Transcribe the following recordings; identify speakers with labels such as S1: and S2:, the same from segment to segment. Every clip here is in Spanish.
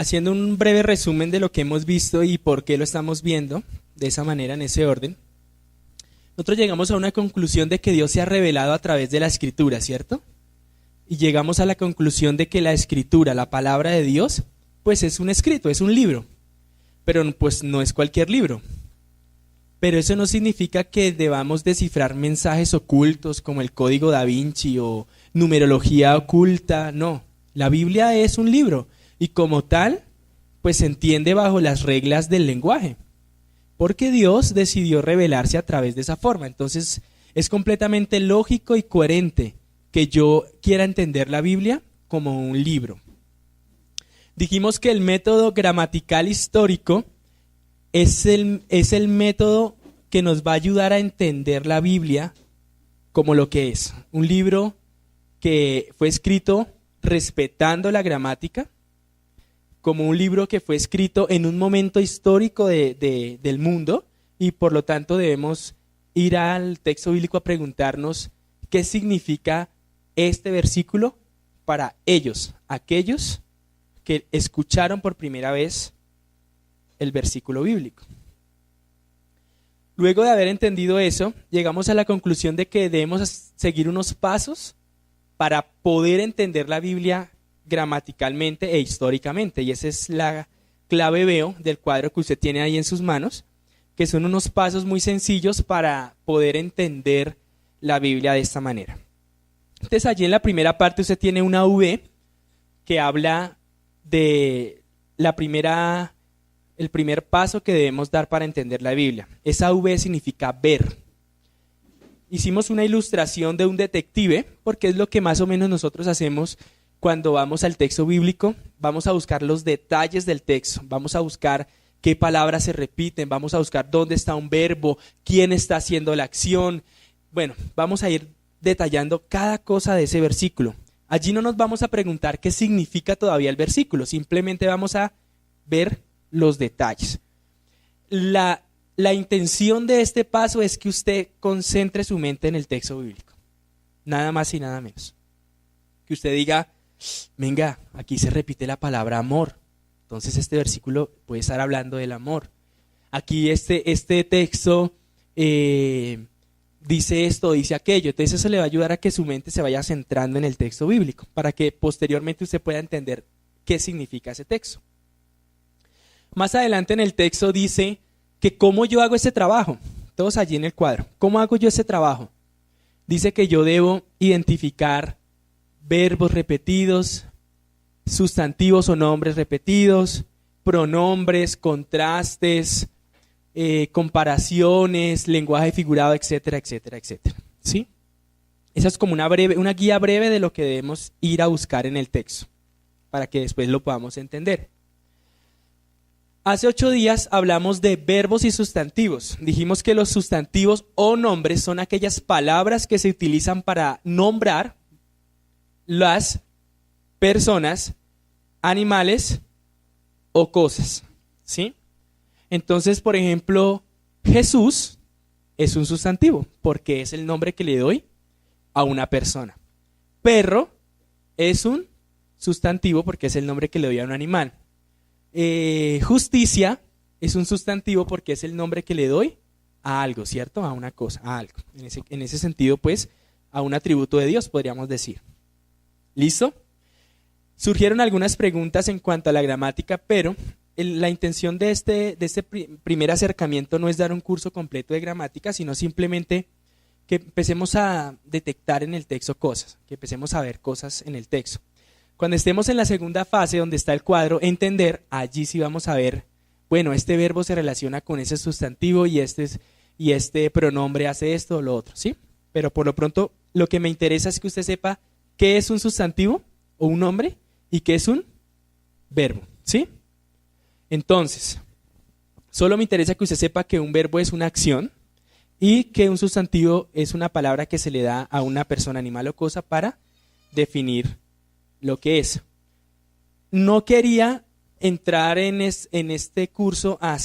S1: Haciendo un breve resumen de lo que hemos visto y por qué lo estamos viendo de esa manera, en ese orden, nosotros llegamos a una conclusión de que Dios se ha revelado a través de la Escritura, ¿cierto? Y llegamos a la conclusión de que la Escritura, la palabra de Dios, pues es un escrito, es un libro, pero pues no es cualquier libro. Pero eso no significa que debamos descifrar mensajes ocultos como el código da Vinci o numerología oculta, no. La Biblia es un libro y como tal, pues se entiende bajo las reglas del lenguaje, porque Dios decidió revelarse a través de esa forma. Entonces es completamente lógico y coherente que yo quiera entender la Biblia como un libro. Dijimos que el método gramatical histórico es el método que nos va a ayudar a entender la Biblia como lo que es. Un libro que fue escrito respetando la gramática, como un libro que fue escrito en un momento histórico del mundo, y por lo tanto debemos ir al texto bíblico a preguntarnos qué significa este versículo para ellos, aquellos que escucharon por primera vez el versículo bíblico. Luego de haber entendido eso, llegamos a la conclusión de que debemos seguir unos pasos para poder entender la Biblia gramaticalmente e históricamente, y esa es la clave veo del cuadro que usted tiene ahí en sus manos, que son unos pasos muy sencillos para poder entender la Biblia de esta manera. Entonces allí en la primera parte usted tiene una V que habla de el primer paso que debemos dar para entender la Biblia. Esa V significa ver. Hicimos una ilustración de un detective, porque es lo que más o menos nosotros hacemos cuando vamos al texto bíblico. Vamos a buscar los detalles del texto, vamos a buscar qué palabras se repiten, vamos a buscar dónde está un verbo, quién está haciendo la acción. Bueno, vamos a ir detallando cada cosa de ese versículo. Allí no nos vamos a preguntar qué significa todavía el versículo, simplemente vamos a ver los detalles. La intención de este paso es que usted concentre su mente en el texto bíblico, nada más y nada menos. Que usted diga, venga, aquí se repite la palabra amor, entonces este versículo puede estar hablando del amor. Aquí este texto dice esto, dice aquello, entonces eso le va a ayudar a que su mente se vaya centrando en el texto bíblico, para que posteriormente usted pueda entender qué significa ese texto. Más adelante en el texto dice que cómo yo hago ese trabajo, todos allí en el cuadro, ¿cómo hago yo ese trabajo? Dice que yo debo identificar verbos repetidos, sustantivos o nombres repetidos, pronombres, contrastes, comparaciones, lenguaje figurado, etcétera, etcétera, etcétera. ¿Sí? Esa es como una guía breve de lo que debemos ir a buscar en el texto, para que después lo podamos entender. Hace 8 días hablamos de verbos y sustantivos. Dijimos que los sustantivos o nombres son aquellas palabras que se utilizan para nombrar las personas, animales o cosas, ¿sí? Entonces, por ejemplo, Jesús es un sustantivo porque es el nombre que le doy a una persona. Perro es un sustantivo porque es el nombre que le doy a un animal. Justicia es un sustantivo porque es el nombre que le doy a algo, ¿cierto? A una cosa, a algo. En ese sentido, pues, a un atributo de Dios, podríamos decir. ¿Listo? Surgieron algunas preguntas en cuanto a la gramática, pero la intención de este primer acercamiento no es dar un curso completo de gramática, sino simplemente que empecemos a detectar en el texto cosas, que empecemos a ver cosas en el texto. Cuando estemos en la segunda fase, donde está el cuadro, entender, allí sí vamos a ver, bueno, este verbo se relaciona con ese sustantivo y este pronombre hace esto o lo otro, ¿sí? Pero por lo pronto, lo que me interesa es que usted sepa qué es un sustantivo o un nombre y qué es un verbo, ¿sí? Entonces, solo me interesa que usted sepa que un verbo es una acción y que un sustantivo es una palabra que se le da a una persona, animal o cosa para definir lo que es. No quería entrar en este curso a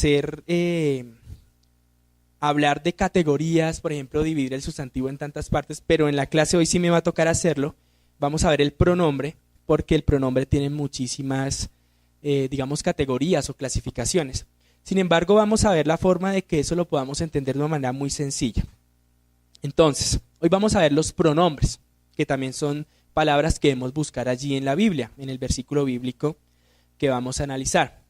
S1: hablar de categorías, por ejemplo, dividir el sustantivo en tantas partes, pero en la clase hoy sí me va a tocar hacerlo. Vamos a ver el pronombre, porque el pronombre tiene muchísimas digamos, categorías o clasificaciones. Sin embargo, vamos a ver la forma de que eso lo podamos entender de una manera muy sencilla. Entonces, hoy vamos a ver los pronombres, que también son palabras que debemos buscar allí en la Biblia, en el versículo bíblico que vamos a analizar.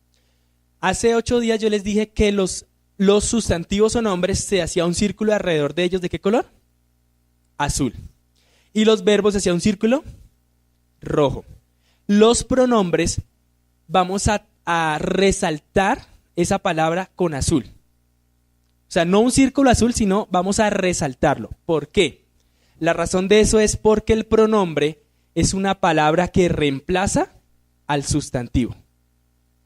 S1: Hace 8 días yo les dije que los sustantivos o nombres se hacía un círculo alrededor de ellos. ¿De qué color? Azul. Y los verbos se hacía un círculo rojo. Los pronombres vamos a resaltar esa palabra con azul. O sea, no un círculo azul, sino vamos a resaltarlo. ¿Por qué? La razón de eso es porque el pronombre es una palabra que reemplaza al sustantivo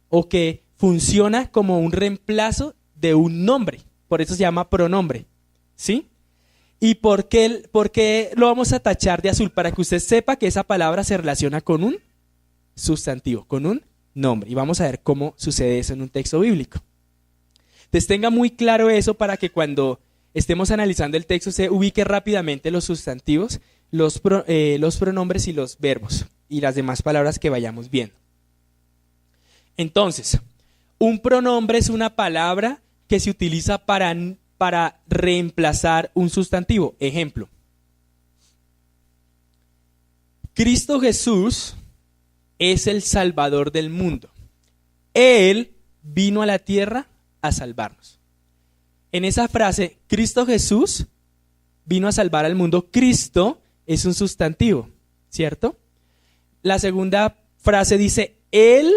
S1: o que funciona como un reemplazo de un nombre. Por eso se llama pronombre, ¿sí? ¿Y por qué lo vamos a tachar de azul? Para que usted sepa que esa palabra se relaciona con un sustantivo, con un nombre. Y vamos a ver cómo sucede eso en un texto bíblico. Entonces tenga muy claro eso para que cuando estemos analizando el texto se ubique rápidamente los sustantivos, los pronombres y los verbos y las demás palabras que vayamos viendo. Entonces, un pronombre es una palabra que se utiliza para reemplazar un sustantivo. Ejemplo, Cristo Jesús es el Salvador del mundo. Él vino a la tierra a salvarnos. En esa frase, Cristo Jesús vino a salvar al mundo. Cristo es un sustantivo, ¿cierto? La segunda frase dice, Él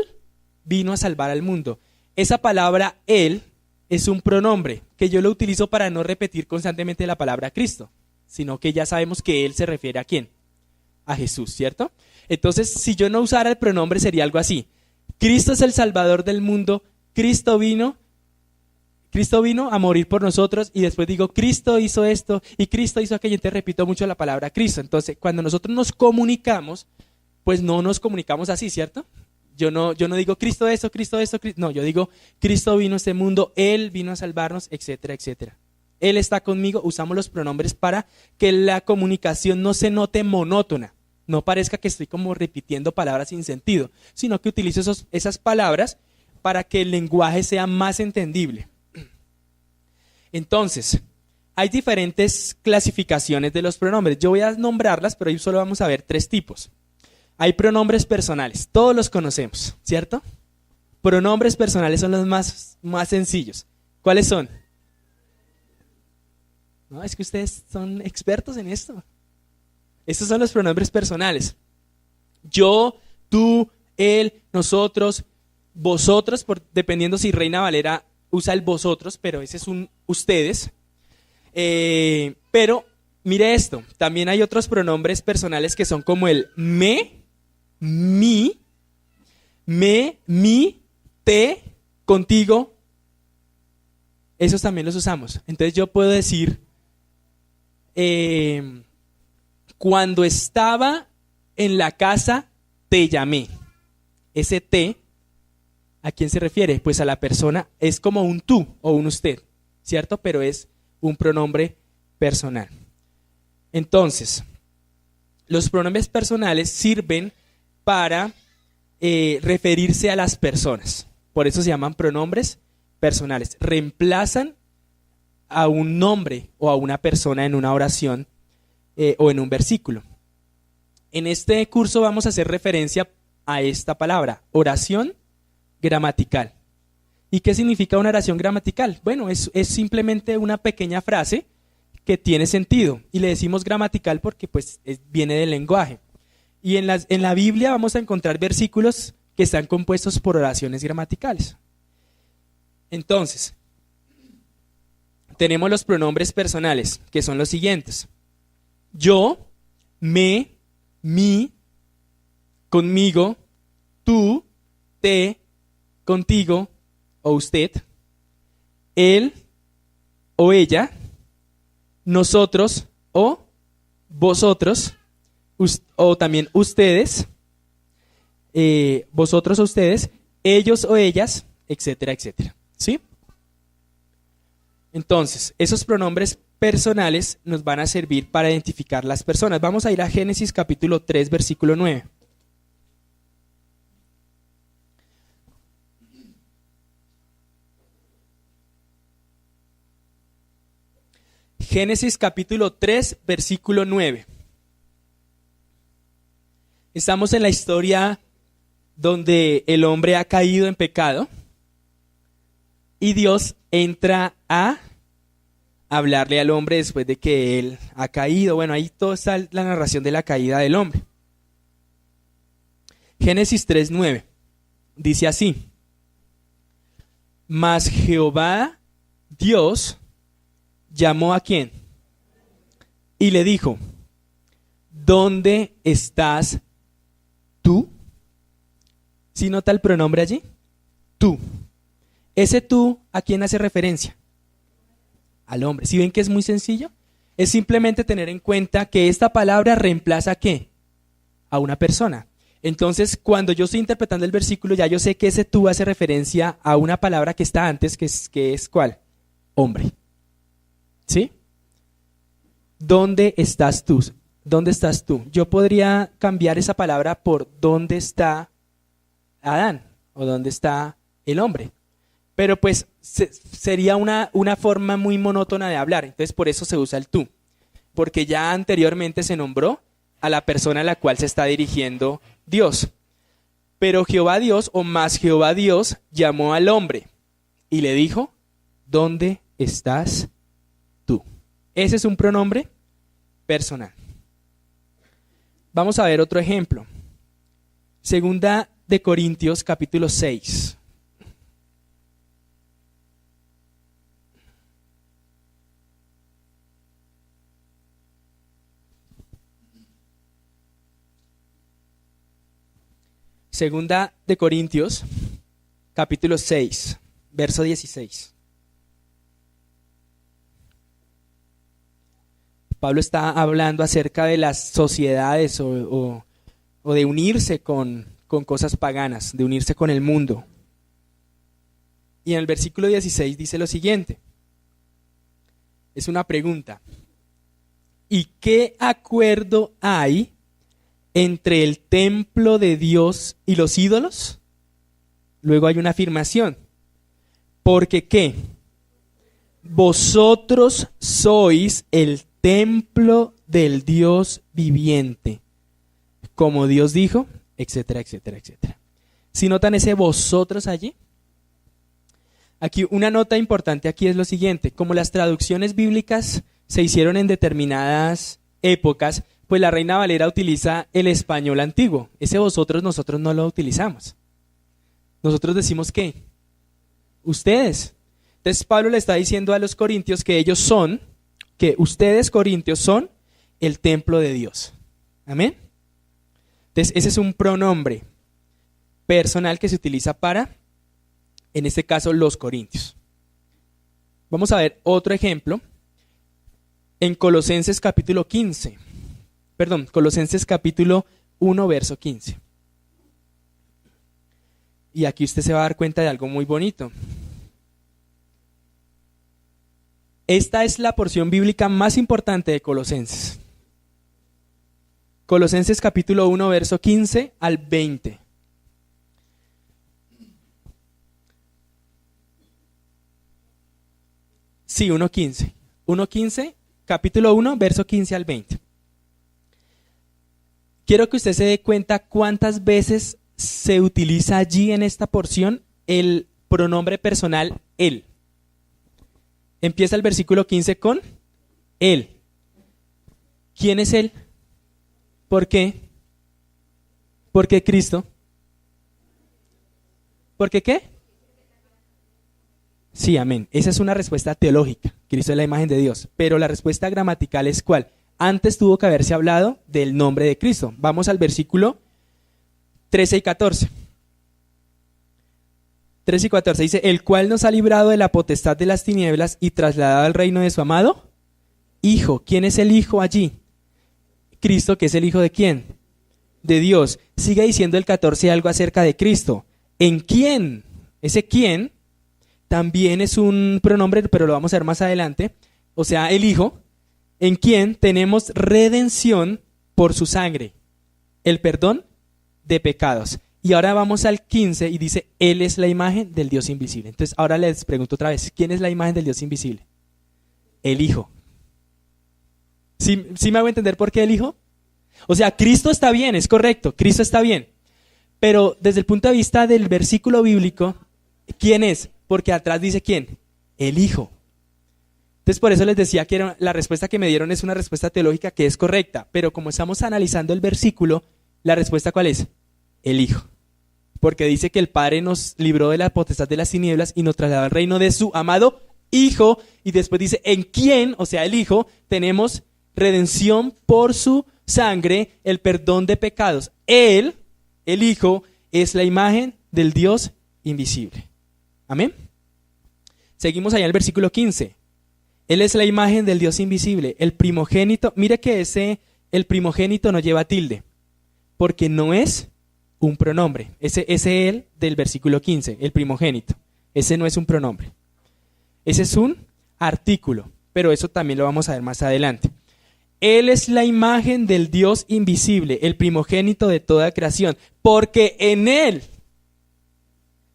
S1: vino a salvar al mundo. Esa palabra Él es un pronombre que yo lo utilizo para no repetir constantemente la palabra Cristo, sino que ya sabemos que Él se refiere a ¿quién? A Jesús, ¿cierto? Entonces, si yo no usara el pronombre sería algo así. Cristo es el Salvador del mundo, Cristo vino a morir por nosotros y después digo, Cristo hizo esto y Cristo hizo aquello. Entonces repito mucho la palabra Cristo. Entonces, cuando nosotros nos comunicamos, pues no nos comunicamos así, ¿cierto? Yo no digo Cristo esto, no, yo digo Cristo vino a este mundo, Él vino a salvarnos, etcétera, etcétera. Él está conmigo, usamos los pronombres para que la comunicación no se note monótona, no parezca que estoy como repitiendo palabras sin sentido, sino que utilizo esas palabras para que el lenguaje sea más entendible. Entonces, hay diferentes clasificaciones de los pronombres. Yo voy a nombrarlas, pero hoy solo vamos a ver 3 tipos. Hay pronombres personales, todos los conocemos, ¿cierto? Pronombres personales son los más sencillos. ¿Cuáles son? No, es que ustedes son expertos en esto. Estos son los pronombres personales. Yo, tú, él, nosotros, vosotros, dependiendo si Reina Valera usa el vosotros, pero ese es un ustedes. Pero mire esto, también hay otros pronombres personales que son como el me, mi, te, contigo. Esos también los usamos. Entonces yo puedo decir, cuando estaba en la casa te llamé. Ese te, ¿a quién se refiere? Pues a la persona, es como un tú o un usted, ¿cierto? Pero es un pronombre personal. Entonces, los pronombres personales sirven para referirse a las personas. Por eso se llaman pronombres personales. Reemplazan a un nombre o a una persona en una oración o en un versículo. En este curso vamos a hacer referencia a esta palabra, oración gramatical. ¿Y qué significa una oración gramatical? Bueno, es simplemente una pequeña frase que tiene sentido y le decimos gramatical porque pues viene del lenguaje. Y en la Biblia vamos a encontrar versículos que están compuestos por oraciones gramaticales. Entonces, tenemos los pronombres personales, que son los siguientes. Yo, me, mi, conmigo, tú, te, contigo o usted, él o ella, nosotros o vosotros, o también ustedes, vosotros o ustedes, ellos o ellas, etcétera, etcétera. ¿Sí? Entonces, esos pronombres personales nos van a servir para identificar las personas. Vamos a ir a Génesis capítulo 3, versículo 9. Génesis capítulo 3, versículo 9. Estamos en la historia donde el hombre ha caído en pecado y Dios entra a hablarle al hombre después de que él ha caído. Bueno, ahí toda está la narración de la caída del hombre. Génesis 3:9 dice así: Mas Jehová Dios llamó ¿a quién? Y le dijo: ¿dónde estás tú? ¿Sí nota el pronombre allí? Tú. Ese tú, ¿a quién hace referencia? Al hombre. ¿Sí ven que es muy sencillo? Es simplemente tener en cuenta que esta palabra reemplaza ¿a qué? A una persona. Entonces, cuando yo estoy interpretando el versículo, ya yo sé que ese tú hace referencia a una palabra que está antes, que es ¿cuál? Hombre. ¿Sí? ¿Dónde estás tú? ¿Dónde estás tú? Yo podría cambiar esa palabra por ¿dónde está Adán? O ¿dónde está el hombre? Pero pues sería una forma muy monótona de hablar. Entonces por eso se usa el tú. Porque ya anteriormente se nombró a la persona a la cual se está dirigiendo Dios. Pero Jehová Dios, o más Jehová Dios, llamó al hombre y le dijo: ¿dónde estás tú? Ese es un pronombre personal. Vamos a ver otro ejemplo. Segunda de Corintios, capítulo 6. Segunda de Corintios, capítulo 6, verso 16. Pablo está hablando acerca de las sociedades o de unirse con cosas paganas, de unirse con el mundo. Y en el versículo 16 dice lo siguiente. Es una pregunta. ¿Y qué acuerdo hay entre el templo de Dios y los ídolos? Luego hay una afirmación. Porque ¿qué? Vosotros sois el templo del Dios viviente, como Dios dijo, etcétera, etcétera, etcétera. ¿Sí notan ese vosotros allí? Aquí una nota importante aquí es lo siguiente: como las traducciones bíblicas se hicieron en determinadas épocas, pues la Reina Valera utiliza el español antiguo. Ese vosotros nosotros no lo utilizamos. Nosotros decimos ¿qué? Ustedes. Entonces Pablo le está diciendo a los corintios que ellos son, que ustedes corintios son el templo de Dios. Amén. Entonces ese es un pronombre personal que se utiliza para, en este caso, los corintios. Vamos a ver otro ejemplo en Colosenses capítulo 15. Colosenses capítulo 1, verso 15. Y aquí usted se va a dar cuenta de algo muy bonito. Esta es la porción bíblica más importante de Colosenses. Colosenses capítulo 1, verso 15 al 20. Sí, 1:15. 1:15, capítulo 1, verso 15 al 20. Quiero que usted se dé cuenta cuántas veces se utiliza allí en esta porción el pronombre personal él. Empieza el versículo 15 con él. ¿Quién es él? ¿Por qué? ¿Por qué Cristo? ¿Por qué qué? Sí, amén. Esa es una respuesta teológica. Cristo es la imagen de Dios. Pero la respuesta gramatical es ¿cuál? Antes tuvo que haberse hablado del nombre de Cristo. Vamos al versículo 13 y 14. 13 y 14 dice: el cual nos ha librado de la potestad de las tinieblas y trasladado al reino de su amado Hijo. ¿Quién es el Hijo allí? Cristo, que es el Hijo de ¿quién? De Dios. Sigue diciendo el 14 algo acerca de Cristo. ¿En quién? Ese quién también es un pronombre, pero lo vamos a ver más adelante. O sea, el Hijo, en quien tenemos redención por su sangre, el perdón de pecados. Y ahora vamos al 15 y dice: Él es la imagen del Dios invisible. Entonces ahora les pregunto otra vez: ¿quién es la imagen del Dios invisible? El Hijo. ¿Sí me hago entender por qué el Hijo? O sea, Cristo está bien, es correcto, Cristo está bien. Pero desde el punto de vista del versículo bíblico, ¿quién es? Porque atrás dice ¿quién? El Hijo. Entonces por eso les decía que la respuesta que me dieron es una respuesta teológica que es correcta. Pero como estamos analizando el versículo, ¿la respuesta cuál es? El Hijo. Porque dice que el Padre nos libró de la potestad de las tinieblas y nos trasladó al reino de su amado Hijo. Y después dice, en quién, o sea, el Hijo, tenemos redención por su sangre, el perdón de pecados. Él, el Hijo, es la imagen del Dios invisible. Amén. Seguimos allá en el versículo 15. Él es la imagen del Dios invisible, el primogénito. Mire que el primogénito no lleva tilde, porque no es un pronombre. Ese él del versículo 15, el primogénito. Ese no es un pronombre. Ese es un artículo, pero eso también lo vamos a ver más adelante. Él es la imagen del Dios invisible, el primogénito de toda creación, porque en Él,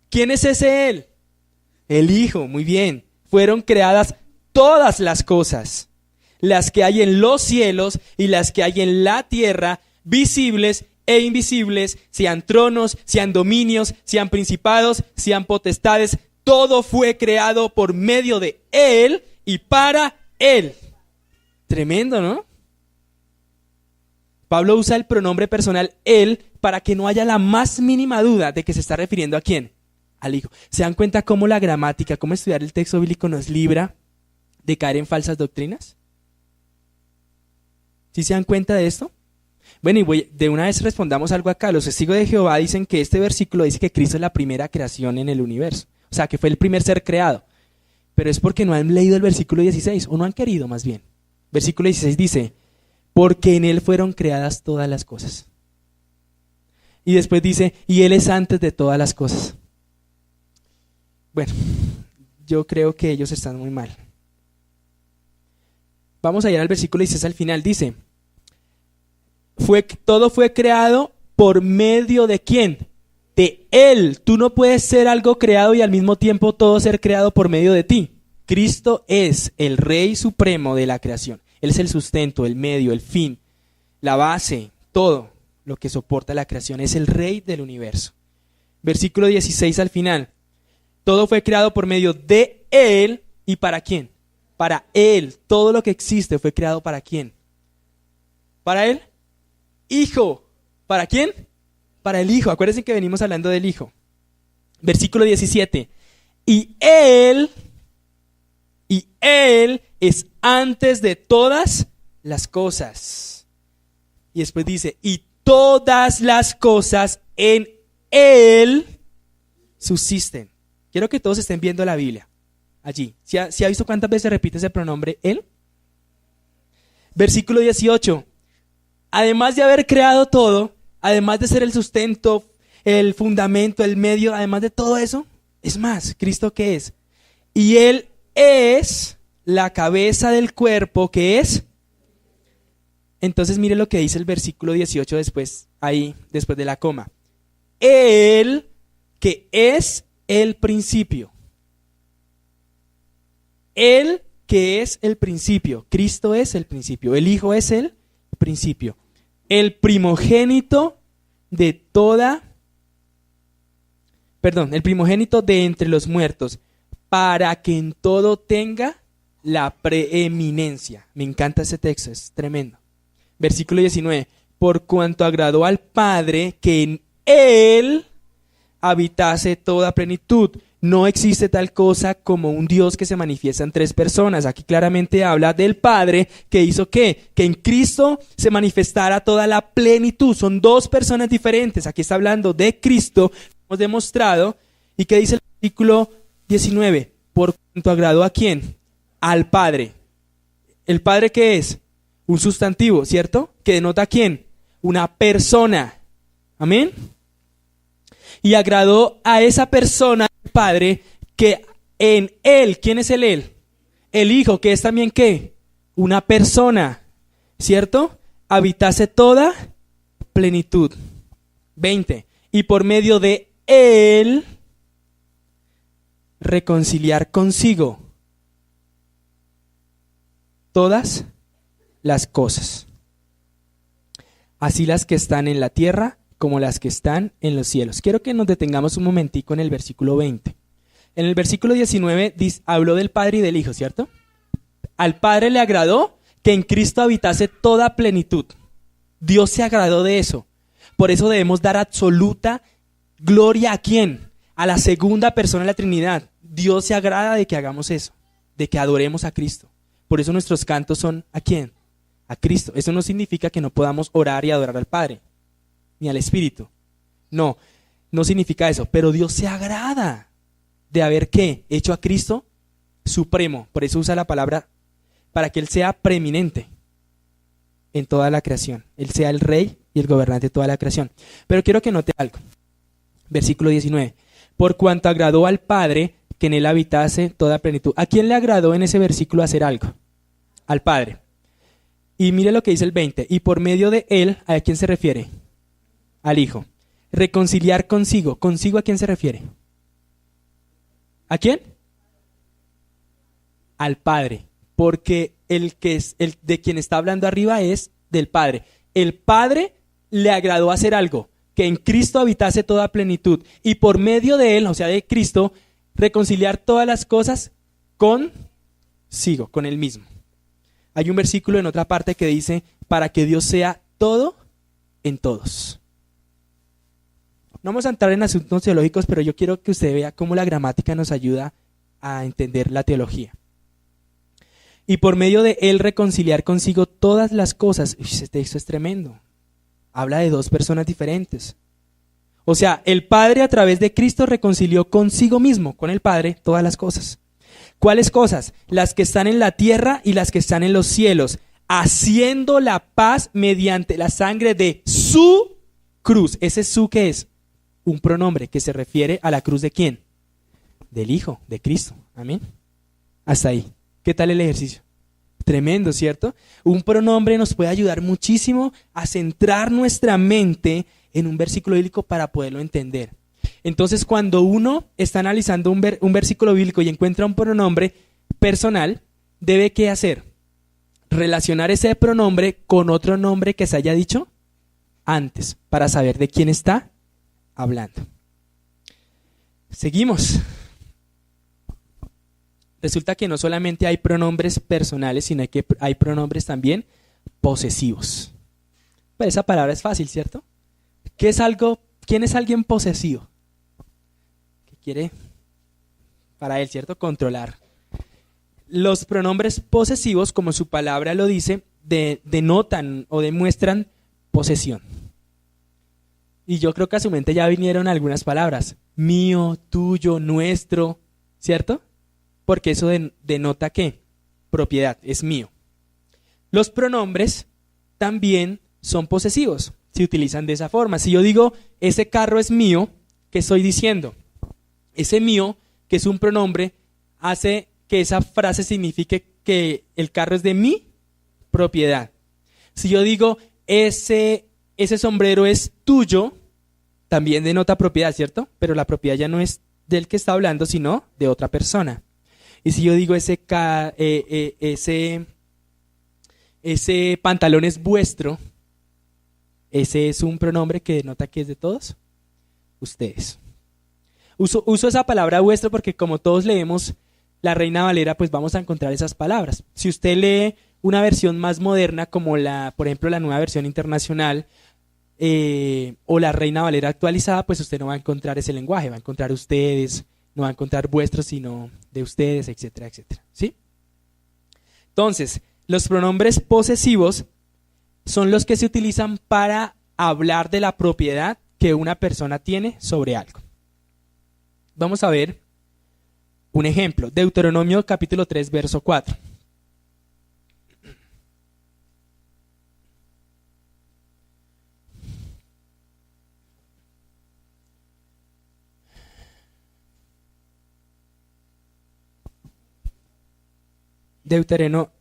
S1: ¿quién es ese Él? El Hijo, muy bien. Fueron creadas todas las cosas, las que hay en los cielos y las que hay en la tierra, visibles e invisibles, sean tronos, sean dominios, sean principados, sean potestades. Todo fue creado por medio de Él y para Él. Tremendo, ¿no? Pablo usa el pronombre personal Él para que no haya la más mínima duda de que se está refiriendo a quién, al Hijo. ¿Se dan cuenta cómo la gramática, cómo estudiar el texto bíblico nos libra de caer en falsas doctrinas? ¿Sí se dan cuenta de esto? Bueno, y de una vez respondamos algo acá. Los testigos de Jehová dicen que este versículo dice que Cristo es la primera creación en el universo. O sea, que fue el primer ser creado. Pero es porque no han leído el versículo 16, o no han querido más bien. Versículo 16 dice, porque en Él fueron creadas todas las cosas. Y después dice, y Él es antes de todas las cosas. Bueno, yo creo que ellos están muy mal. Vamos a ir al versículo 16 al final, dice, todo fue creado por medio de ¿quién? De Él. Tú no puedes ser algo creado y al mismo tiempo todo ser creado por medio de ti. Cristo es el Rey Supremo de la creación. Él es el sustento, el medio, el fin, la base, todo lo que soporta la creación. Es el Rey del universo. Versículo 16 al final. Todo fue creado por medio de Él. ¿Y para quién? Para Él. Todo lo que existe fue creado ¿para quién? ¿Para Él? Hijo. ¿Para quién? Para el Hijo. Acuérdense que venimos hablando del Hijo. Versículo 17. Y Él es antes de todas las cosas. Y después dice, y todas las cosas en Él subsisten. Quiero que todos estén viendo la Biblia. Allí. ¿Sí ha visto cuántas veces repite ese pronombre Él? Versículo 18. Además de haber creado todo, además de ser el sustento, el fundamento, el medio, además de todo eso, es más, ¿Cristo qué es? Y Él es la cabeza del cuerpo, ¿qué es? Entonces mire lo que dice el versículo 18 después, ahí, después de la coma. Él que es el principio. Él que es el principio. Cristo es el principio. El Hijo es el principio. El primogénito de el primogénito de entre los muertos, para que en todo tenga la preeminencia. Me encanta ese texto, es tremendo. Versículo 19. Por cuanto agradó al Padre que en Él habitase toda plenitud. No existe tal cosa como un Dios que se manifiesta en tres personas. Aquí claramente habla del Padre que hizo ¿qué? Que en Cristo se manifestara toda la plenitud. Son dos personas diferentes. Aquí está hablando de Cristo, hemos demostrado. ¿Y qué dice el versículo 19? Por cuanto agradó ¿a quién? Al Padre. ¿El Padre qué es? Un sustantivo, ¿cierto? Que denota ¿a quién? Una persona. Amén. Y agradó a esa persona, el Padre, que en Él, ¿quién es el Él? El Hijo, que es también ¿qué? Una persona, ¿cierto? Habitase toda plenitud. 20. Y por medio de Él, reconciliar consigo todas las cosas, así las que están en la tierra como las que están en los cielos. Quiero que nos detengamos un momentico en el versículo 20. En el versículo 19 habló del Padre y del Hijo, ¿cierto? Al Padre le agradó que en Cristo habitase toda plenitud. Dios se agradó de eso. Por eso debemos dar absoluta gloria ¿a quién? A la segunda persona de la Trinidad. Dios se agrada de que hagamos eso, de que adoremos a Cristo. Por eso nuestros cantos son ¿a quién? A Cristo. Eso no significa que no podamos orar y adorar al Padre, ni al Espíritu. No, no significa eso. Pero Dios se agrada de haber ¿qué? Hecho a Cristo supremo. Por eso usa la palabra para que Él sea preeminente en toda la creación. Él sea el rey y el gobernante de toda la creación. Pero quiero que note algo. Versículo 19. Por cuanto agradó al Padre que en Él habitase toda plenitud. ¿A quién le agradó en ese versículo hacer algo? Al Padre. Y mire lo que dice el 20. Y por medio de Él, ¿a quién se refiere? Al Hijo. Reconciliar consigo. ¿Consigo a quién se refiere? ¿A quién? Al Padre. Porque el de quien está hablando arriba es del Padre. El Padre le agradó hacer algo, que en Cristo habitase toda plenitud y por medio de Él, o sea de Cristo, reconciliar todas las cosas consigo, con Él mismo. Hay un versículo en otra parte que dice, para que Dios sea todo en todos. No vamos a entrar en asuntos teológicos, pero yo quiero que usted vea cómo la gramática nos ayuda a entender la teología. Y por medio de Él reconciliar consigo todas las cosas. Este texto es tremendo. Habla de dos personas diferentes. O sea, el Padre a través de Cristo reconcilió consigo mismo, con el Padre, todas las cosas. ¿Cuáles cosas? Las que están en la tierra y las que están en los cielos, haciendo la paz mediante la sangre de su cruz. ¿Ese su qué es? Un pronombre que se refiere a la cruz de ¿quién? Del Hijo, de Cristo. Amén. Hasta ahí. ¿Qué tal el ejercicio? Tremendo, ¿cierto? Un pronombre nos puede ayudar muchísimo a centrar nuestra mente en un versículo bíblico para poderlo entender. Entonces, cuando uno está analizando un versículo bíblico y encuentra un pronombre personal, ¿debe qué hacer? Relacionar ese pronombre con otro nombre que se haya dicho antes, para saber de quién está hablando. Seguimos. Resulta que no solamente hay pronombres personales, sino que hay pronombres también posesivos. Pues esa palabra es fácil, ¿cierto? ¿Quién es alguien posesivo? Que quiere, para él, ¿cierto? Controlar. Los pronombres posesivos, como su palabra lo dice, denotan o demuestran posesión. Y yo creo que a su mente ya vinieron algunas palabras. Mío, tuyo, nuestro, ¿cierto? Porque eso denota ¿qué? Propiedad, es mío. Los pronombres también son posesivos, se utilizan de esa forma. Si yo digo, ese carro es mío, ¿qué estoy diciendo? Ese mío, que es un pronombre, hace que esa frase signifique que el carro es de mi propiedad. Si yo digo, ese sombrero es tuyo, también denota propiedad, ¿cierto? Pero la propiedad ya no es del que está hablando, sino de otra persona. Y si yo digo ese pantalón es vuestro, ese es un pronombre que denota que es de todos ustedes. Uso esa palabra vuestro porque como todos leemos la Reina Valera, pues vamos a encontrar esas palabras. Si usted lee una versión más moderna como por ejemplo, la Nueva Versión Internacional o la Reina Valera actualizada, pues usted no va a encontrar ese lenguaje, va a encontrar ustedes, no va a encontrar vuestros, sino de ustedes, etcétera, etcétera. ¿Sí? Entonces, los pronombres posesivos son los que se utilizan para hablar de la propiedad que una persona tiene sobre algo. Vamos a ver un ejemplo. Deuteronomio capítulo 3, verso 4.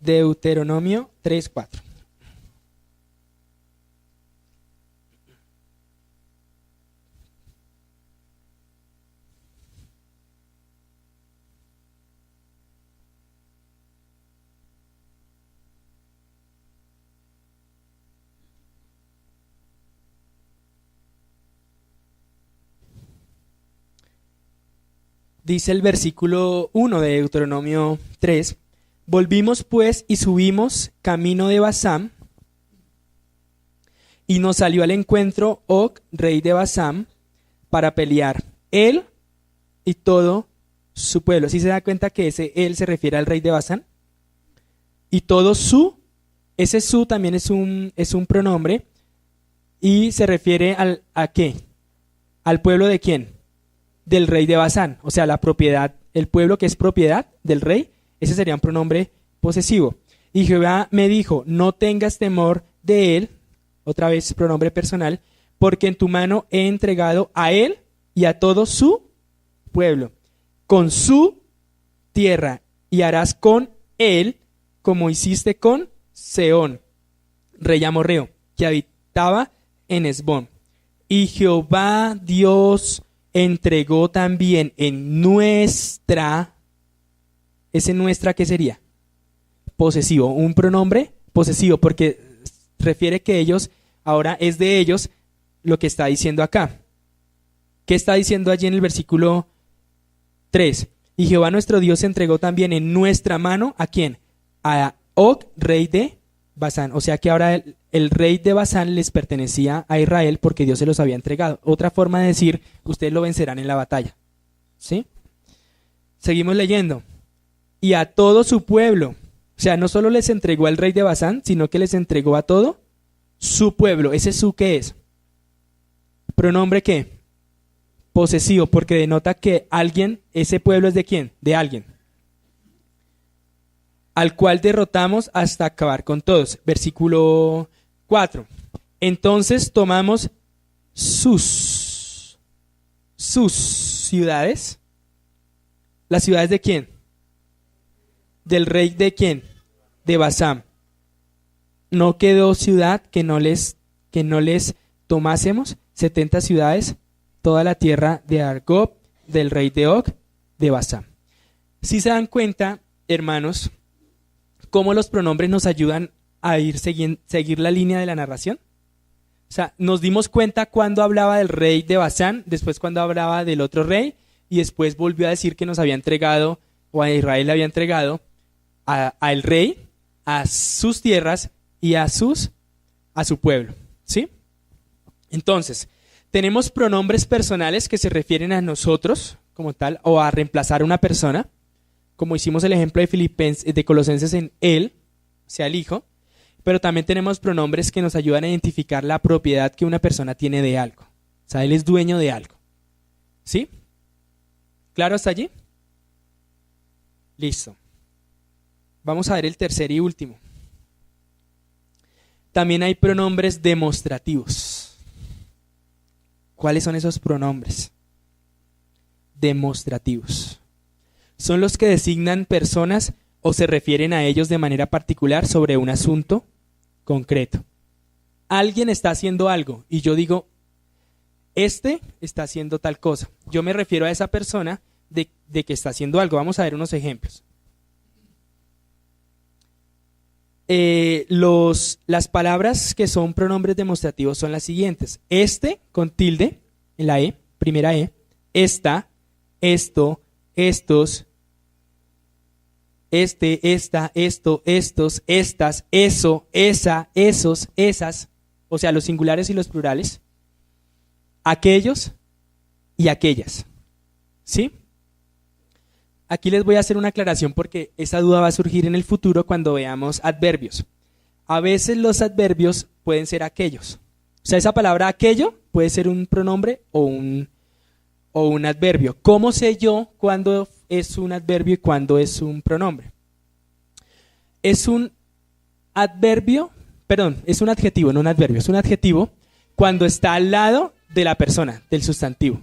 S1: Deuteronomio 3, 4. Dice el versículo 1 de Deuteronomio 3, volvimos pues y subimos camino de Basán, y nos salió al encuentro Og, rey de Basán, para pelear, él y todo su pueblo. ¿Sí se da cuenta que ese él se refiere al rey de Basán? Y todo ese su también es un pronombre, y se refiere ¿a qué? ¿Al pueblo de quién? Del rey de Basán, o sea, la propiedad, el pueblo que es propiedad del rey, ese sería un pronombre posesivo. Y Jehová me dijo, no tengas temor de él, otra vez pronombre personal, porque en tu mano he entregado a él y a todo su pueblo, con su tierra, y harás con él como hiciste con Sehón, rey amorreo, que habitaba en Hesbón. Y Jehová Dios entregó también en nuestra, ¿ese nuestra qué sería? Posesivo, un pronombre posesivo, porque refiere que ellos, ahora es de ellos lo que está diciendo acá. ¿Qué está diciendo allí en el versículo 3? Y Jehová nuestro Dios entregó también en nuestra mano, ¿a quién? A Og, rey de Basán. O sea que ahora el rey de Basán les pertenecía a Israel porque Dios se los había entregado. Otra forma de decir, ustedes lo vencerán en la batalla. ¿Sí? Seguimos leyendo. Y a todo su pueblo. O sea, no solo les entregó al rey de Basán, sino que les entregó a todo su pueblo. ¿Ese su qué es? ¿Pronombre qué? Posesivo, porque denota que alguien, ese pueblo es de quién, de alguien, al cual derrotamos hasta acabar con todos. Versículo 4. Entonces tomamos sus ciudades. ¿Las ciudades de quién? Del rey de quién, de Basán. No quedó ciudad que no les tomásemos, 70 ciudades, toda la tierra de Argob, del rey de Og, de Basán. Si se dan cuenta, hermanos, cómo los pronombres nos ayudan a seguir la línea de la narración. O sea, nos dimos cuenta cuando hablaba del rey de Basán, después cuando hablaba del otro rey, y después volvió a decir que nos había entregado, o a Israel le había entregado, al rey, a sus tierras y a su pueblo. ¿Sí? Entonces, tenemos pronombres personales que se refieren a nosotros como tal, o a reemplazar a una persona, como hicimos el ejemplo de Colosenses en él, o sea, el hijo, pero también tenemos pronombres que nos ayudan a identificar la propiedad que una persona tiene de algo. O sea, él es dueño de algo. ¿Sí? ¿Claro hasta allí? Listo. Vamos a ver el tercer y último. También hay pronombres demostrativos. ¿Cuáles son esos pronombres? Demostrativos. Son los que designan personas o se refieren a ellos de manera particular sobre un asunto concreto. Alguien está haciendo algo y yo digo, este está haciendo tal cosa. Yo me refiero a esa persona de que está haciendo algo. Vamos a ver unos ejemplos. Las palabras que son pronombres demostrativos son las siguientes. Este con tilde en la E, primera E, esta, esto, estos, este, esta, esto, estos, estas, eso, esa, esos, esas, o sea, los singulares y los plurales, aquellos y aquellas. ¿Sí? Aquí les voy a hacer una aclaración porque esa duda va a surgir en el futuro cuando veamos adverbios. A veces los adverbios pueden ser aquellos. O sea, esa palabra aquello puede ser un pronombre o un adverbio. ¿Cómo sé yo cuándo es un adverbio y cuándo es un pronombre? Es un adverbio, perdón, es un adjetivo, no un adverbio, es un adjetivo cuando está al lado de la persona, del sustantivo.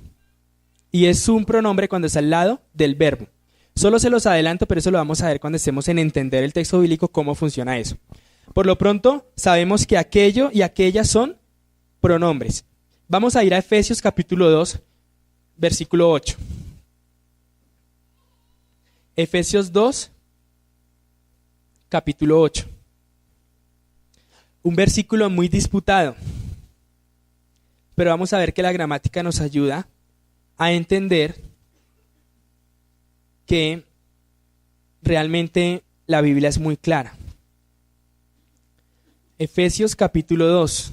S1: Y es un pronombre cuando está al lado del verbo. Solo se los adelanto, pero eso lo vamos a ver cuando estemos en entender el texto bíblico, cómo funciona eso. Por lo pronto, sabemos que aquello y aquella son pronombres. Vamos a ir a Efesios capítulo 2, versículo 8. Efesios 2, capítulo 8. Un versículo muy disputado. Pero vamos a ver que la gramática nos ayuda a entender que realmente la Biblia es muy clara. Efesios capítulo 2.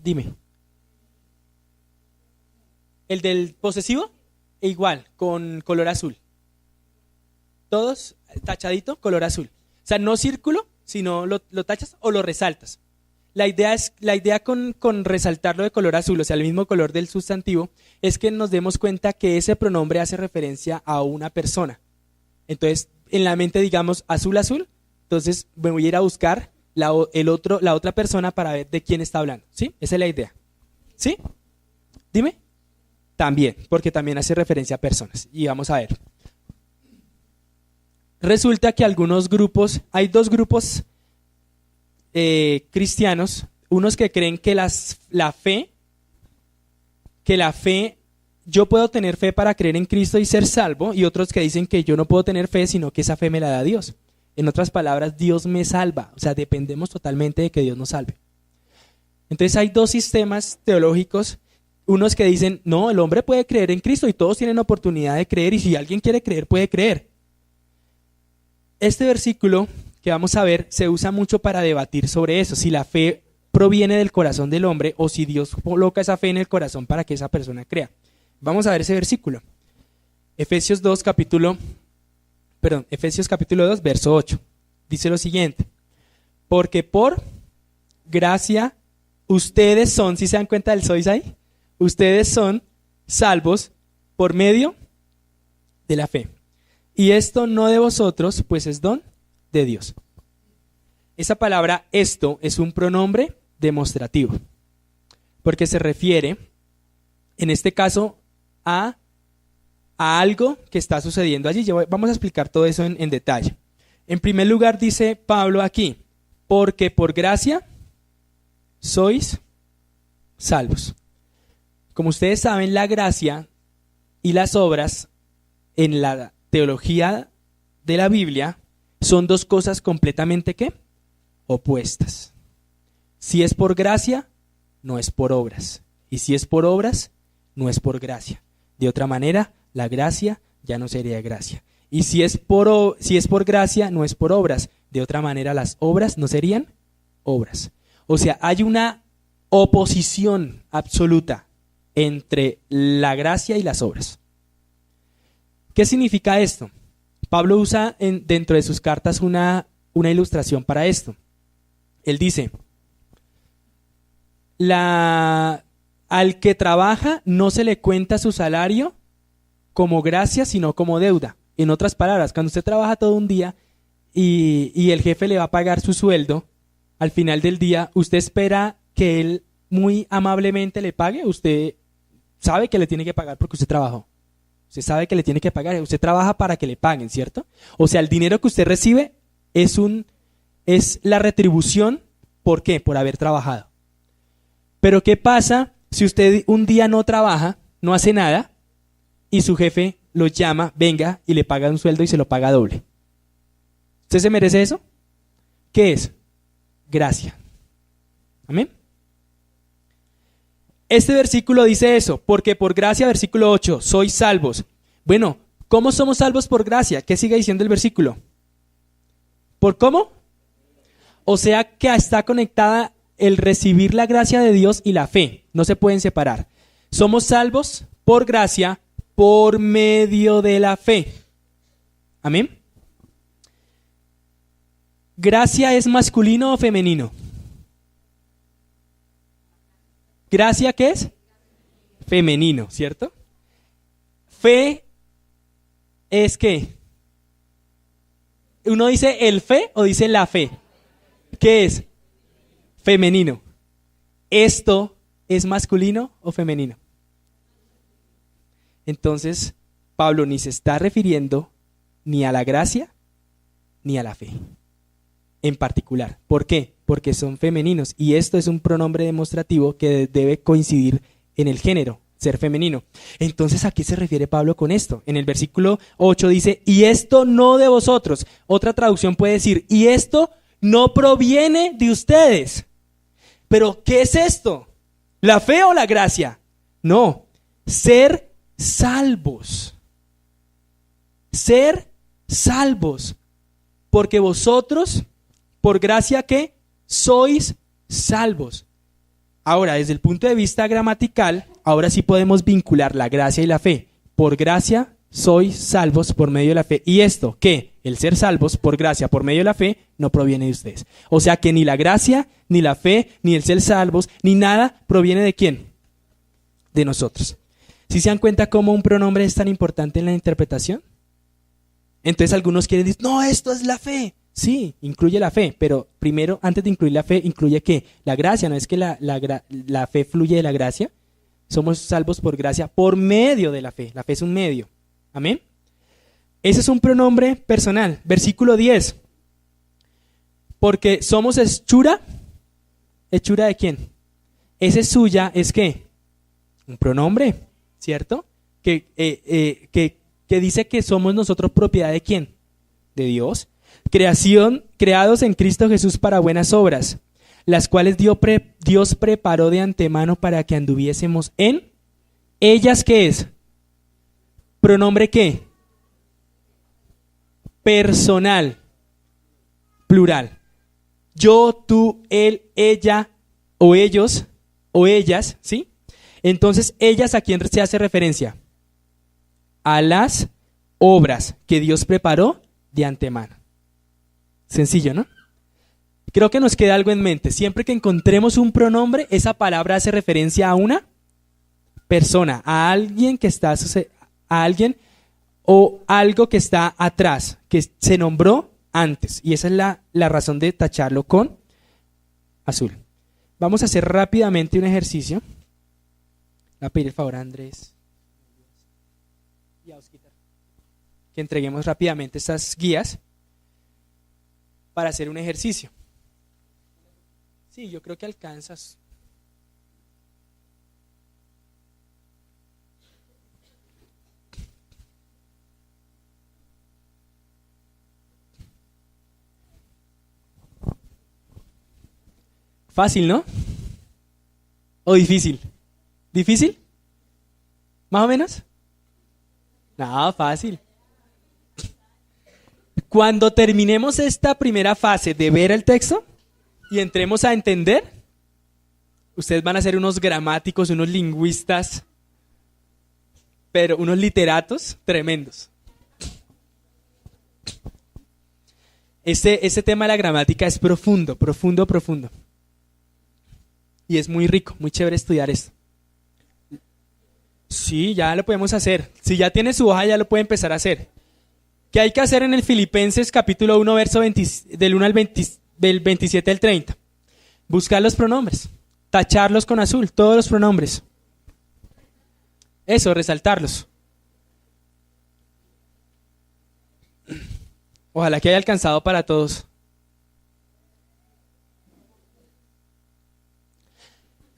S1: Dime. ¿El del posesivo? Igual, con color azul. Todos tachadito, color azul. O sea, no círculo, sino lo tachas o lo resaltas. La idea con resaltarlo de color azul, o sea, el mismo color del sustantivo, es que nos demos cuenta que ese pronombre hace referencia a una persona. Entonces, en la mente digamos azul, azul, entonces me voy a ir a buscar la otra persona para ver de quién está hablando. ¿Sí? Esa es la idea. ¿Sí? Dime. También, porque también hace referencia a personas. Y vamos a ver. Resulta que algunos grupos, hay dos grupos cristianos, unos que creen que la fe, yo puedo tener fe para creer en Cristo y ser salvo, y otros que dicen que yo no puedo tener fe, sino que esa fe me la da Dios. En otras palabras, Dios me salva, o sea, dependemos totalmente de que Dios nos salve. Entonces hay dos sistemas teológicos, unos que dicen, no, el hombre puede creer en Cristo y todos tienen oportunidad de creer, y si alguien quiere creer, puede creer. Este versículo que vamos a ver se usa mucho para debatir sobre eso, si la fe proviene del corazón del hombre o si Dios coloca esa fe en el corazón para que esa persona crea. Vamos a ver ese versículo. Efesios capítulo 2, verso 8. Dice lo siguiente: porque por gracia ustedes son, ¿sí se dan cuenta del sois ahí? Ustedes son salvos por medio de la fe. Y esto no de vosotros, pues es don de Dios. Esa palabra esto es un pronombre demostrativo, porque se refiere, en este caso, a algo que está sucediendo allí. Vamos a explicar todo eso en detalle. En primer lugar dice Pablo aquí, porque por gracia sois salvos. Como ustedes saben, la gracia y las obras en la teología de la Biblia son dos cosas completamente ¿qué? Opuestas. Si es por gracia, no es por obras. Y si es por obras, no es por gracia. De otra manera, la gracia ya no sería gracia. Y si es por gracia, no es por obras. De otra manera, las obras no serían obras. O sea, hay una oposición absoluta entre la gracia y las obras. ¿Qué significa esto? Pablo usa dentro de sus cartas una ilustración para esto. Él dice, al que trabaja no se le cuenta su salario como gracia, sino como deuda. En otras palabras, cuando usted trabaja todo un día y el jefe le va a pagar su sueldo, al final del día, usted espera que él muy amablemente le pague. Usted sabe que le tiene que pagar porque usted trabajó. Usted sabe que le tiene que pagar. Usted trabaja para que le paguen, ¿cierto? O sea, el dinero que usted recibe es la retribución. ¿Por qué? Por haber trabajado. Pero ¿qué pasa si usted un día no trabaja, no hace nada, y su jefe lo llama, venga, y le paga un sueldo y se lo paga doble? ¿Usted se merece eso? ¿Qué es? Gracia. ¿Amén? Este versículo dice eso, porque por gracia, versículo 8, sois salvos. Bueno, ¿cómo somos salvos por gracia? ¿Qué sigue diciendo el versículo? ¿Por cómo? O sea que está conectada el recibir la gracia de Dios y la fe. No se pueden separar. Somos salvos por gracia, por medio de la fe. ¿Amén? ¿Gracia es masculino o femenino? ¿Gracia qué es? Femenino, ¿cierto? Fe es ¿qué? ¿Uno dice el fe o dice la fe? ¿Qué es? Femenino. ¿Esto es masculino o femenino? Entonces, Pablo ni se está refiriendo ni a la gracia ni a la fe en particular. ¿Por qué? Porque son femeninos y esto es un pronombre demostrativo que debe coincidir en el género, ser femenino. Entonces, ¿a qué se refiere Pablo con esto? En el versículo 8 dice, y esto no de vosotros. Otra traducción puede decir, y esto no proviene de ustedes. Pero, ¿qué es esto? ¿La fe o la gracia? No, ser salvos. Ser salvos. Porque vosotros, por gracia que sois salvos. Ahora, desde el punto de vista gramatical, ahora sí podemos vincular la gracia y la fe. Por gracia sois salvos por medio de la fe. ¿Y esto qué? El ser salvos por gracia, por medio de la fe, no proviene de ustedes. O sea que ni la gracia, ni la fe, ni el ser salvos, ni nada proviene de ¿quién? De nosotros. ¿Sí se dan cuenta cómo un pronombre es tan importante en la interpretación? Entonces algunos quieren decir, no, esto es la fe. Sí, incluye la fe, pero primero, antes de incluir la fe, incluye ¿qué? La gracia, ¿no es que la fe fluye de la gracia? Somos salvos por gracia, por medio de la fe. La fe es un medio. Amén. Ese es un pronombre personal. Versículo 10. Porque somos hechura. ¿Hechura de quién? Ese suya es ¿qué? Un pronombre, ¿cierto? Que dice que somos nosotros propiedad de quién? De Dios. Creación, creados en Cristo Jesús para buenas obras, las cuales Dios preparó de antemano para que anduviésemos en ellas. ¿Qué es? ¿Pronombre qué? Personal, plural. Yo, tú, él, ella, o ellos, o ellas, ¿sí? Entonces, ellas, ¿a quién se hace referencia? A las obras que Dios preparó de antemano. Sencillo, ¿no? Creo que nos queda algo en mente. Siempre que encontremos un pronombre, esa palabra hace referencia a una persona, a alguien que está, a alguien o algo que está atrás, que se nombró antes. Y esa es la razón de tacharlo con azul. Vamos a hacer rápidamente un ejercicio. Le voy a pedir el favor a Andrés y a Osquitar que entreguemos rápidamente estas guías para hacer un ejercicio. Sí, yo creo que alcanzas. Fácil, ¿no? ¿O difícil? ¿Difícil? ¿Más o menos? No, fácil. Cuando terminemos esta primera fase de ver el texto y entremos a entender, ustedes van a ser unos gramáticos, unos lingüistas, pero unos literatos tremendos. Este tema de la gramática es profundo, profundo, profundo. Y es muy rico, muy chévere estudiar esto. Sí, ya lo podemos hacer. Si ya tiene su hoja, ya lo puede empezar a hacer. ¿Qué hay que hacer en el Filipenses capítulo 1, verso 20, del 1 al 20, del 27 al 30? Buscar los pronombres, tacharlos con azul, todos los pronombres. Eso, resaltarlos. Ojalá que haya alcanzado para todos.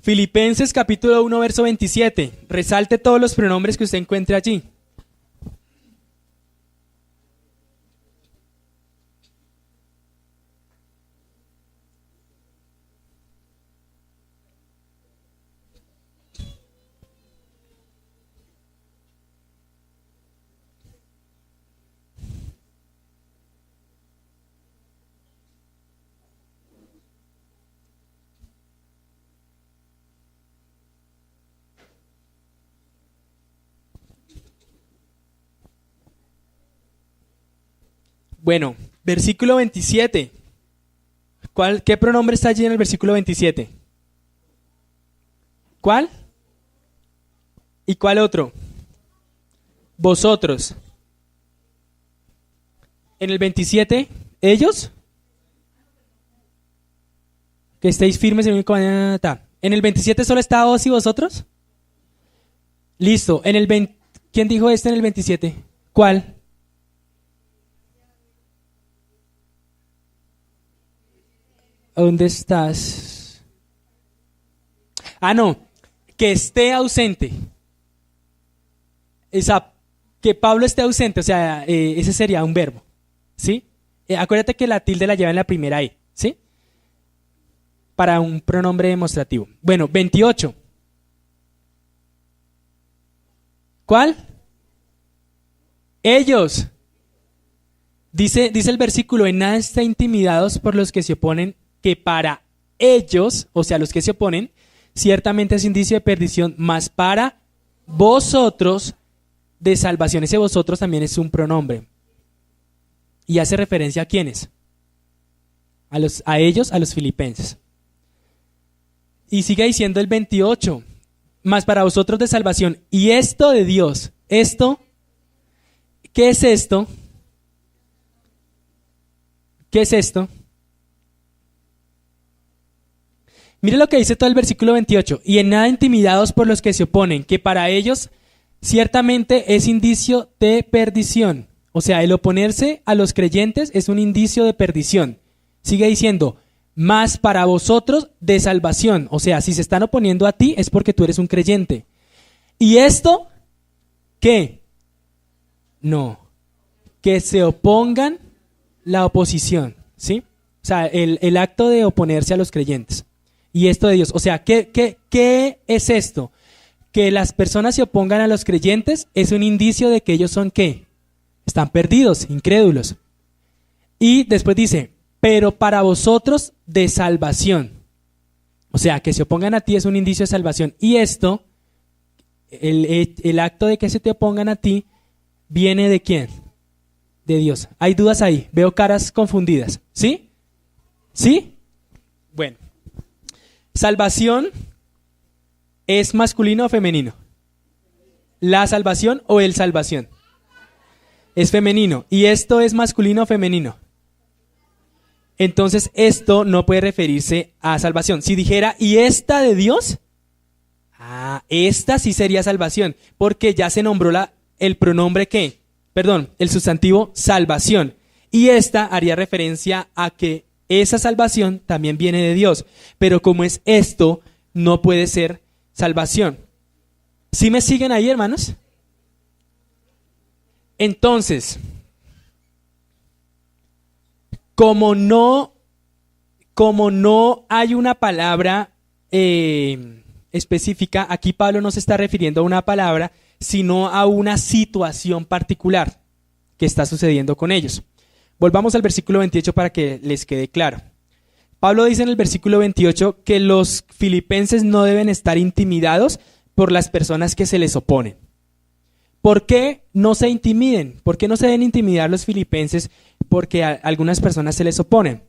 S1: Filipenses capítulo 1, verso 27. Resalte todos los pronombres que usted encuentre allí. Bueno, versículo 27. ¿Qué pronombre está allí en el versículo 27? ¿Cuál? ¿Y cuál otro? Vosotros. En el 27, ellos. Que estéis firmes en el... ¿En el 27 solo está vos y vosotros? Listo. En el 20, ¿quién dijo este en el 27? ¿Cuál? ¿Dónde estás? Ah, no. Que esté ausente. esa, que Pablo esté ausente, o sea, ese sería un verbo, ¿sí? Acuérdate que la tilde la lleva en la primera E, ¿sí? Para un pronombre demostrativo. Bueno, 28. ¿Cuál? Ellos. Dice el versículo, en nada estén intimidados por los que se oponen, que para ellos, o sea, los que se oponen, ciertamente es indicio de perdición, mas para vosotros de salvación. Ese vosotros también es un pronombre. ¿Y hace referencia a quiénes? A ellos, a los filipenses. Y sigue diciendo el 28, mas para vosotros de salvación. Y esto de Dios, esto, ¿qué es esto? ¿Qué es esto? Mire lo que dice todo el versículo 28. Y en nada intimidados por los que se oponen, que para ellos ciertamente es indicio de perdición. O sea, el oponerse a los creyentes es un indicio de perdición. Sigue diciendo, mas para vosotros de salvación. O sea, si se están oponiendo a ti es porque tú eres un creyente. ¿Y esto qué? No. Que se opongan la oposición, ¿sí? O sea, el acto de oponerse a los creyentes. Y esto de Dios. O sea, ¿qué es esto? Que las personas se opongan a los creyentes es un indicio de que ellos son ¿qué? Están perdidos, incrédulos. Y después dice, pero para vosotros de salvación. O sea, que se opongan a ti es un indicio de salvación. Y esto, el acto de que se te opongan a ti, viene de ¿quién? De Dios. Hay dudas ahí, veo caras confundidas. ¿Sí? ¿Sí? Bueno. ¿Salvación es masculino o femenino? ¿La salvación o el salvación? Es femenino. ¿Y esto es masculino o femenino? Entonces esto no puede referirse a salvación. Si dijera, ¿y esta de Dios? Esta sí sería salvación, porque ya se nombró el pronombre ¿qué? Perdón, el sustantivo salvación. Y esta haría referencia a que esa salvación también viene de Dios. Pero como es esto, no puede ser salvación. ¿Sí me siguen ahí, hermanos? Entonces, como no hay una palabra específica, aquí Pablo no se está refiriendo a una palabra, sino a una situación particular que está sucediendo con ellos. Volvamos al versículo 28 para que les quede claro. Pablo dice en el versículo 28 que los filipenses no deben estar intimidados por las personas que se les oponen. ¿Por qué no se intimiden? ¿Por qué no se deben intimidar los filipenses? Porque a algunas personas se les oponen.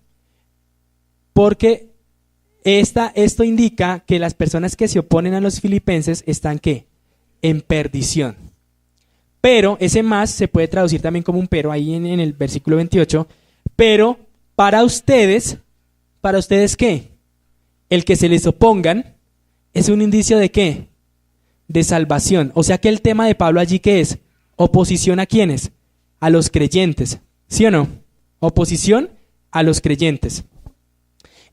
S1: Porque esto indica que las personas que se oponen a los filipenses están ¿qué? En perdición. Pero ese más se puede traducir también como un pero ahí en el versículo 28. Pero para ustedes ¿qué? El que se les opongan es un indicio de ¿qué? De salvación. O sea que el tema de Pablo allí ¿qué es? ¿Oposición a quiénes? A los creyentes. ¿Sí o no? Oposición a los creyentes.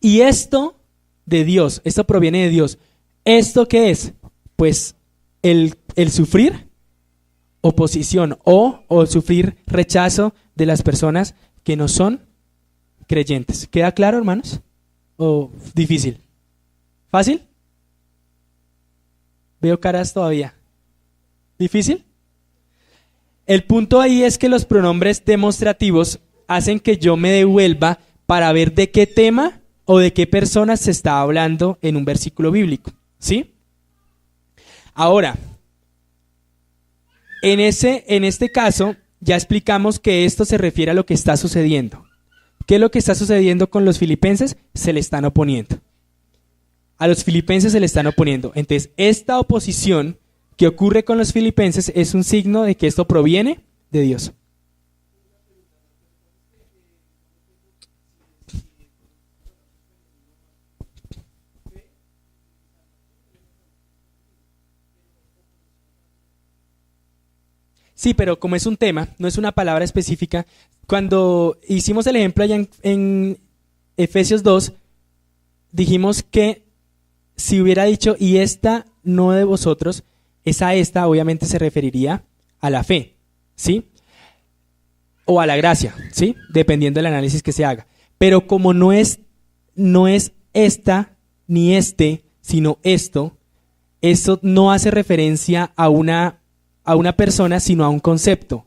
S1: Y esto de Dios, esto proviene de Dios. ¿Esto qué es? Pues el sufrir oposición o sufrir rechazo de las personas que no son creyentes. ¿Queda claro, hermanos? ¿O difícil? ¿Fácil? Veo caras todavía. ¿Difícil? El punto ahí es que los pronombres demostrativos hacen que yo me devuelva para ver de qué tema o de qué personas se está hablando en un versículo bíblico. ¿Sí? Ahora, en este caso, ya explicamos que esto se refiere a lo que está sucediendo. ¿Qué es lo que está sucediendo con los filipenses? Se le están oponiendo. A los filipenses se le están oponiendo. Entonces, esta oposición que ocurre con los filipenses es un signo de que esto proviene de Dios. Sí, pero como es un tema, no es una palabra específica, cuando hicimos el ejemplo allá en Efesios 2, dijimos que si hubiera dicho, y esta no de vosotros, esta obviamente se referiría a la fe, ¿sí? O a la gracia, ¿sí? Dependiendo del análisis que se haga. Pero como no es esta ni este, sino esto no hace referencia a una persona, sino a un concepto.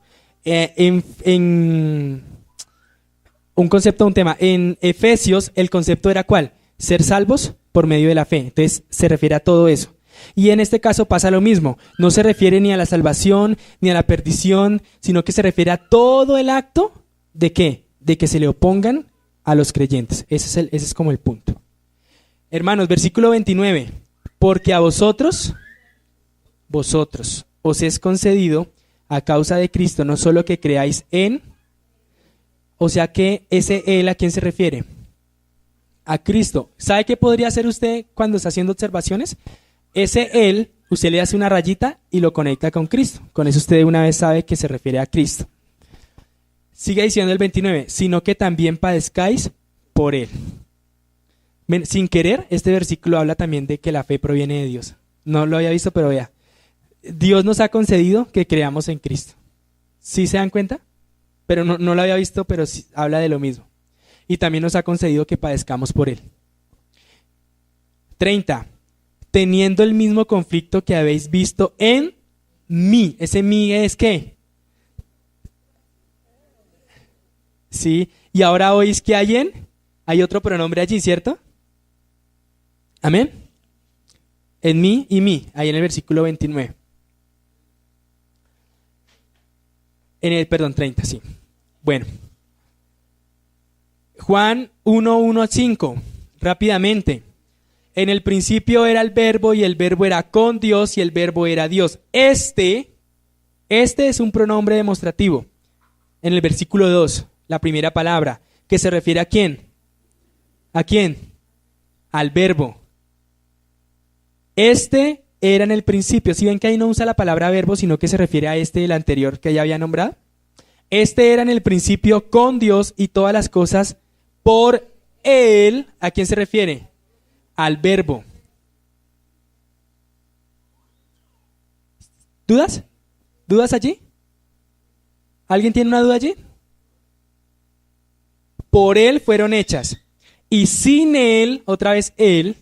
S1: Un concepto, un tema. En Efesios, el concepto era ¿cuál? Ser salvos por medio de la fe. Entonces, se refiere a todo eso. Y en este caso pasa lo mismo. No se refiere ni a la salvación, ni a la perdición, sino que se refiere a todo el acto ¿de qué? De que se le opongan a los creyentes. Ese es como el punto. Hermanos, versículo 29. Porque a vosotros os es concedido a causa de Cristo, no solo que creáis en... O sea que ese él, ¿a quién se refiere? A Cristo. ¿Sabe qué podría hacer usted cuando está haciendo observaciones? Ese él, usted le hace una rayita y lo conecta con Cristo. Con eso usted de una vez sabe que se refiere a Cristo. Sigue diciendo el 29, sino que también padezcáis por él. Sin querer, este versículo habla también de que la fe proviene de Dios. No lo había visto, pero vea. Dios nos ha concedido que creamos en Cristo. ¿Sí se dan cuenta? Pero no lo había visto, pero sí, habla de lo mismo. Y también nos ha concedido que padezcamos por él. 30. Teniendo el mismo conflicto que habéis visto en mí. ¿Ese mí es qué? Sí. Y ahora oís que hay otro pronombre allí, ¿cierto? Amén. En mí y mí, ahí en el versículo 29. 30, sí. Bueno. Juan 1:1-5, rápidamente. En el principio era el verbo y el verbo era con Dios y el verbo era Dios. Este es un pronombre demostrativo. En el versículo 2, la primera palabra, que se refiere ¿a quién? ¿A quién? Al verbo. Este era en el principio. ¿Sí ven que ahí no usa la palabra verbo, sino que se refiere a el anterior que ya había nombrado? Este era en el principio con Dios y todas las cosas por él. ¿A quién se refiere? Al verbo. ¿Dudas? ¿Dudas allí? ¿Alguien tiene una duda allí? Por él fueron hechas. Y sin él, otra vez él,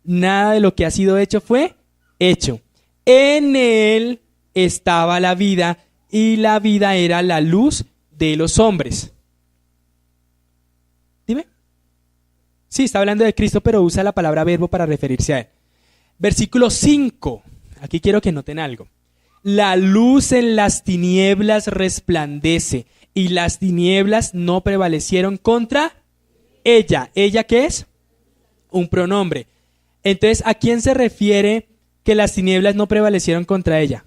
S1: nada de lo que ha sido hecho fue hecho. En él estaba la vida y la vida era la luz de los hombres. Dime. Sí, está hablando de Cristo, pero usa la palabra verbo para referirse a él. Versículo 5. Aquí quiero que noten algo. La luz en las tinieblas resplandece y las tinieblas no prevalecieron contra ella. ¿Ella qué es? Un pronombre. Entonces, ¿a quién se refiere que las tinieblas no prevalecieron contra ella?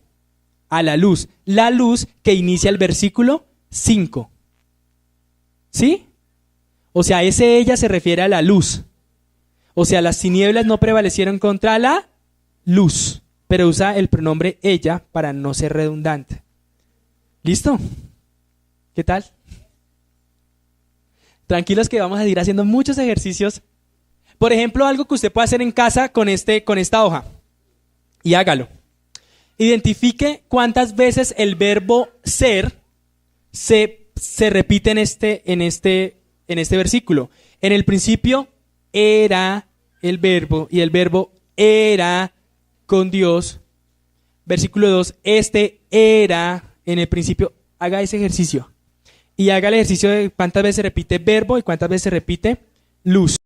S1: A la luz. La luz que inicia el versículo 5. ¿Sí? O sea, ella se refiere a la luz. O sea, las tinieblas no prevalecieron contra la luz. Pero usa el pronombre ella para no ser redundante. ¿Listo? ¿Qué tal? Tranquilos que vamos a seguir haciendo muchos ejercicios. Por ejemplo, algo que usted puede hacer en casa con esta hoja. Y hágalo. Identifique cuántas veces el verbo ser se repite en este versículo. En el principio era el verbo y el verbo era con Dios. Versículo 2, era en el principio. Haga ese ejercicio. Y haga el ejercicio de cuántas veces se repite verbo y cuántas veces se repite luz.